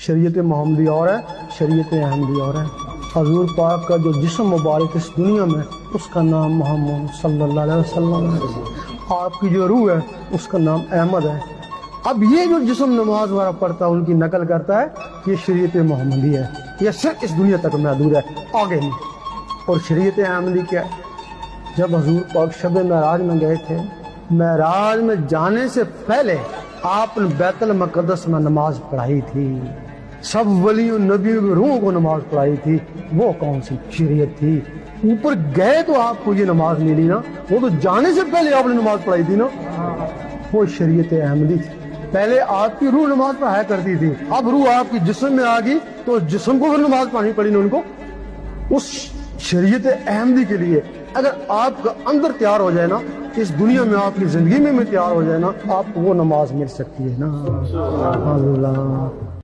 शरीयत मोहम्मदी और है, शरीयत अहमदी और है। हजूर पाक का जो जिस्म मुबारक इस दुनिया में, उसका नाम मोहम्मद सल्लल्लाहु अलैहि वसल्लम है। आपकी जो रूह है उसका नाम अहमद है। अब ये जो जिस्म नमाज वाला पढ़ता है, उनकी नकल करता है, ये शरीयत मोहम्मदी है, ये सिर्फ इस दुनिया तक महदूद है, आगे नहीं। और शरीयत अहमदी क्या है? जब हजूर पाक शब महराज में गए थे, महराज में जाने से पहले आपने बैतुल मक़दस में नमाज पढ़ाई थी, सब वलियों नबियों की रूहों को नमाज पढ़ाई थी। वो कौन सी शरीयत थी? ऊपर गए तो आपको ये नमाज मिली ना, वो तो जाने से पहले आपने नमाज पढ़ाई थी ना, वो शरीयत अहमदी थी। पहले आपकी रूह नमाज पढ़ाया करती थी, अब रूह आपकी जिस्म में आ गई तो जिस्म को फिर नमाज पढ़नी पड़ी ना उनको। उस शरीयत अहमदी के लिए अगर आपका अंदर तैयार हो जाए ना, इस दुनिया में आपकी जिंदगी में तैयार हो जाए ना, आपको वो नमाज मिल सकती है ना। अल्लाह